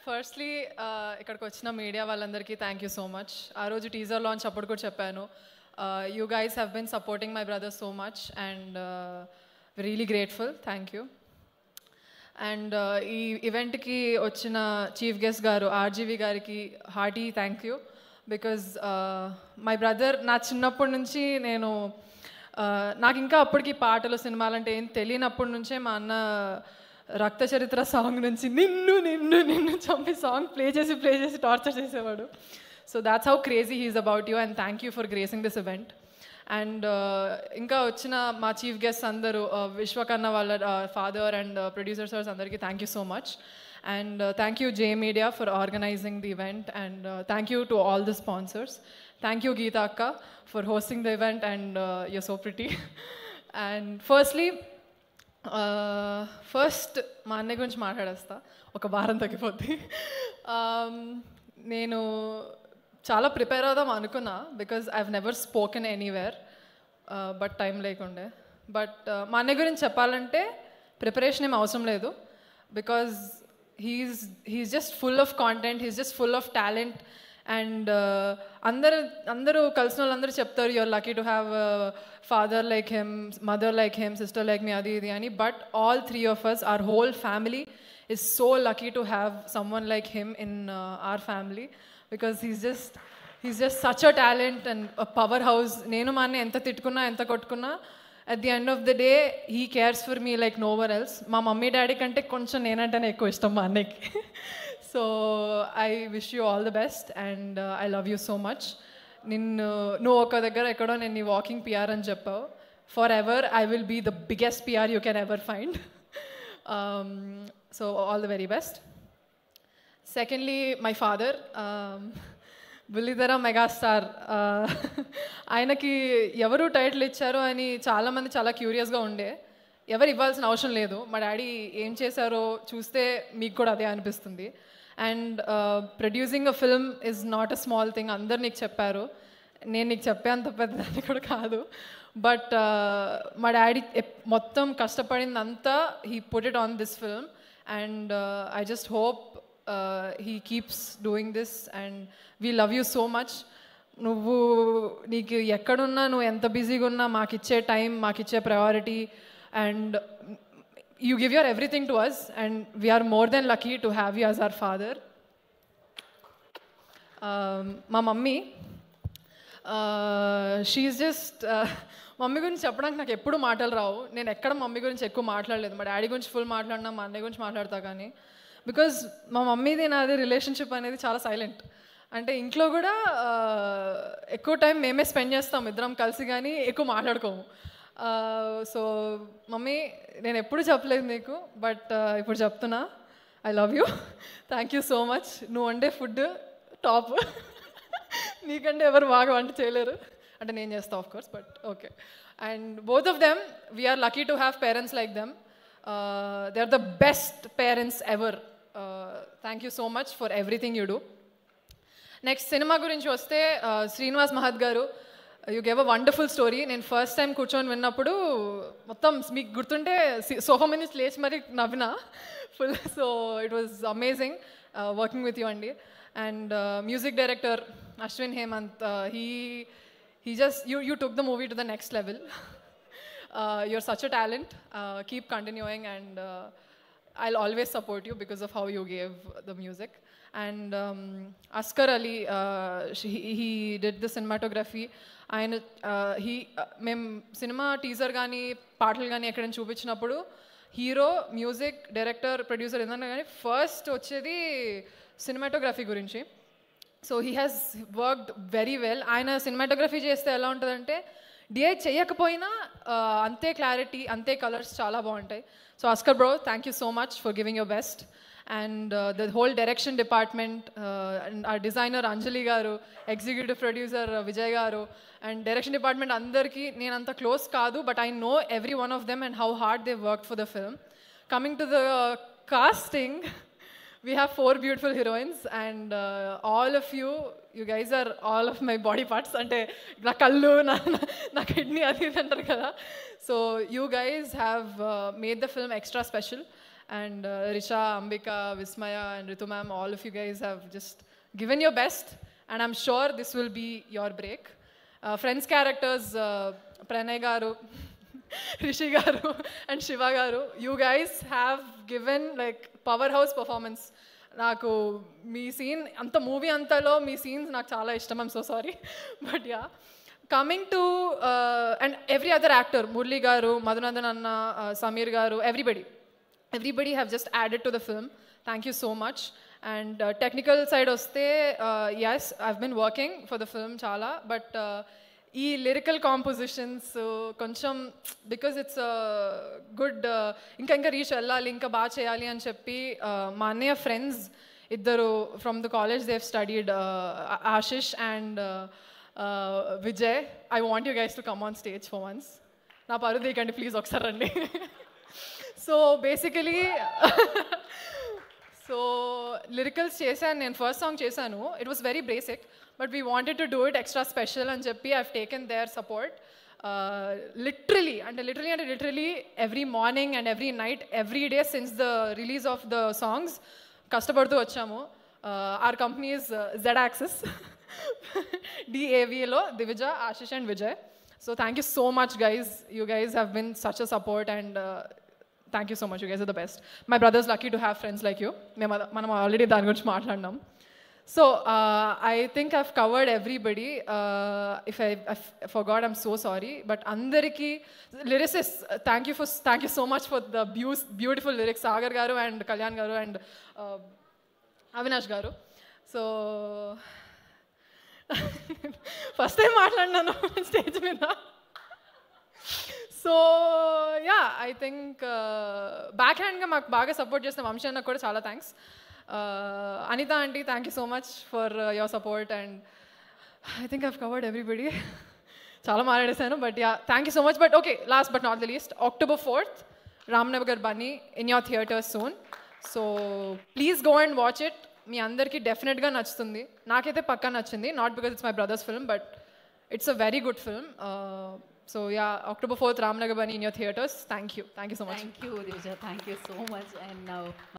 Firstly ఇక్కడికి వచ్చిన media వాళ్ళందరికీ థ్యాంక్ యూ సో మచ్. ఆ రోజు టీజర్ లాంచ్ అప్పుడు కూడా చెప్పాను, you guys have been supporting my brother so much and really grateful. Thank you. And ఈ ఈవెంట్కి వచ్చిన చీఫ్ గెస్ట్ గారు ఆర్జీవి గారికి hearty thank you. Because my brother నా చిన్నప్పటి నుంచి నాకు ఇంకా అప్పటికి పాటలు సినిమాలు అంటే ఏం తెలియనప్పటి నుంచే మా అన్న రక్త చరిత్ర సాంగ్ నుంచి నిన్ను నిన్ను నిన్ను చంపి సాంగ్ ప్లే చేసి టార్చర్ చేసేవాడు. So that's how crazy he's about you and thank you for gracing this event. And ఇంకా వచ్చిన మా చీఫ్ గెస్ట్ అందరూ విశ్వకన్న వాళ్ళ ఫాదర్ అండ్ ప్రొడ్యూసర్స్ అందరికీ thank you so much. And thank you J media for organising the event and thank you to all the sponsors. Thank you Geeta అక్క for hosting the event and your so pretty. And first మా అన్నయ్య గురించి మాట్లాడేస్తా, ఒక వారం తగ్గిపోద్ది. నేను చాలా prepare అవుదాం అనుకున్నా because I have never spoken anywhere, but time లేకుండే. బట్ మా అన్నయ్య గురించి చెప్పాలంటే ప్రిపరేషన్ ఏం అవసరం లేదు because he's just full of content, he's just full of talent. And అందరూ కలిసిన వాళ్ళందరూ చెప్తారు you're lucky to have father like him, mother like him, sister like me, అది ఇది అని. But all three of us, our whole family is so lucky to have someone like him in our family because he's just such a talent and power house. నేను మా అన్న ఎంత తిట్టుకున్నా ఎంత కొట్టుకున్నా at the end of the day he cares for me like nowhere else. మా mummy daddy కంటే కొంచెం నేనంటేనే ఎక్కువ ఇష్టం మా అన్నయ్యకి. So I wish you all the best and I love you so much. నువ్వు ఒక దగ్గర ఎక్కడో నేను నీ వాకింగ్ పిఆర్ అని చెప్పావు. For ever I will be the biggest PR you can ever find. So all the very best. Secondly my father బుల్లితెర megastar. ఆయనకి ఎవరు టైటిల్ ఇచ్చారో అని చాలామంది చాలా క్యూరియస్గా ఉండే. ఎవరు ఇవ్వాల్సిన అవసరం లేదు, మా డాడీ ఏం చేశారో చూస్తే మీకు కూడా అదే అనిపిస్తుంది. And producing a film is not a small thing. అందరు నీకు చెప్పారు, నేను నీకు చెప్పేంత పెద్దదాన్ని కూడా కాదు. బట్ మా డాడీ మొత్తం కష్టపడిందంతా he put it on this film and I just hope he keeps doing this and we love you so much. నీకు ఎక్కడున్నా, నువ్వు ఎంత బిజీగా ఉన్నా మాకిచ్చే టైం, మాకిచ్చే priority and you give your everything to us and we are more than lucky to have you as our father. మా mummy she is just mummy గురించి చెప్పడానికి నాకు ఎప్పుడు మాటలు రావు. నేను ఎక్కడ మమ్మీ గురించి ఎక్కువ మాట్లాడలేదు. మా డాడీ గురించి ఫుల్ మాట్లాడినా, మా అన్నయ్య గురించి మాట్లాడతా. కానీ బికాజ్ మా మమ్మీది నాది రిలేషన్షిప్ అనేది చాలా సైలెంట్. అంటే ఇంట్లో కూడా ఎక్కువ టైం మేమే స్పెండ్ చేస్తాం ఇద్దరం కలిసి, కానీ ఎక్కువ మాట్లాడుకోము. సో మమ్మీ, నేను ఎప్పుడు చెప్పలేదు నీకు, బట్ ఇప్పుడు చెప్తున్నా, I love you. Thank you so much. నువ్వు వండే ఫుడ్ టాప్. నీకంటే ఎవరు బాగా వంట చేయలేరు. అంటే నేను చేస్తాను of course, but okay. And both of them, we're lucky to have parents like them. They are the best parents ever. Thank you so much for everything you do. Next cinema గురించి వస్తే Srinivas Mahat garu, you gave a wonderful story. నేను first time కూర్చొని విన్నప్పుడు మొత్తం మీకు గుర్తుంటే sofa మీద నుంచి లేచి మరీ నవ్వినా ఫుల్. So it was amazing working with you అండి. And music director Ashwin Hemanth, he just you took the movie to the next level. You're such a talent. Keep continuing and I'll always support you because of how you gave the music. And Askar Ali, he did the cinematography. ఆయన మేము cinema teaser కానీ పాటలు కానీ ఎక్కడైనా చూపించినప్పుడు hero, music director, producer ఏదన్నా కానీ first వచ్చేది సినిమాటోగ్రఫీ గురించి. So he has worked very well. ఆయన సినిమాటోగ్రఫీ చేస్తే ఎలా ఉంటుందంటే డిఐ చేయకపోయినా అంతే క్లారిటీ, అంతే కలర్స్ చాలా బాగుంటాయి. So Oscar bro, thank you so much for giving your best. And the whole direction department and ఆ designer Anjali garu, executive producer Vijay గారు అండ్ డైరెక్షన్ డిపార్ట్మెంట్ అందరికీ నేను అంత క్లోజ్ కాదు, but I know every one of them and how hard they work for the film. Coming to the casting, we have 4 beautiful heroines and all of you guys are all of my body parts. Ante na kallu na kidney adi antaru kada. So you guys have made the film extra special And Risha, Ambika, Vismaya, and Ritu ma'am, all of you guys have just given your best, and I'm sure this will be your break. Friends characters, Pranay garu, Rishi garu, and Shiva garu, you guys have given like powerhouse performance. నాకు మీ scene అంత movie అంతలో మీ scenes నాకు చాలా ఇష్టం. I'm so sorry, but yeah, coming to and every other actor, Murali గారు, మధునందన్ అన్న, సమీర్ గారు, everybody have just added to the film. Thank you so much. And technical side oste, yes, I've been working for the film chala, but ee lyrical compositions koncham, because it's a good inka reach ellali, inka baa cheyali ani cheppi ma annaya friends iddaru from the college, they've studied, Ashish and Vijay. I want you guys to come on stage for once. Na paru dekandi please okkar randi. So basically, so lyricals chesanu, నేను first song చేశాను. It was very basic, but we wanted to do it extra special అని చెప్పి I've taken their support. Literally every morning and every night, every day since the release of the songs, కష్టపడుతూ వచ్చాము. Our company is Z-Axis, DAVలో Divija, Ashish and Vijay. So thank you so much guys. You guys have been such a support, and thank you so much. You guys are the best. My brother's lucky to have friends like you. మనం already దాని గురించి మాట్లాడినాం. So I think I've covered everybody. If I forgot, I'm so sorry. But andariki lyricists, thank you so much for the beautiful lyrics, Sagar garu and Kalyan garu and Avinash garu. So first time మాట్లాడినాను stage మీద. So yeah, I think back హ్యాండ్గా మాకు బాగా support చేసిన వంశీ అన్నకు కూడా చాలా thanks. Anitha aunty, thank you so much for your support. And I think I've covered everybody. చాలా మాట్లాడేశాను, but yeah, thank you so much. But okay, last but not the least, October 4th, Ramnagar Bunny in your theatres soon. So please go and watch it. మీ అందరికీ డెఫినెట్గా నచ్చుతుంది. నాకైతే పక్కా నచ్చింది. Not because it's my brothers film, but it's a very good film. So yeah, October 4th, Ramnagar Bunny in your theaters. Thank you so much. Thank you, Divija. Thank you so much. And now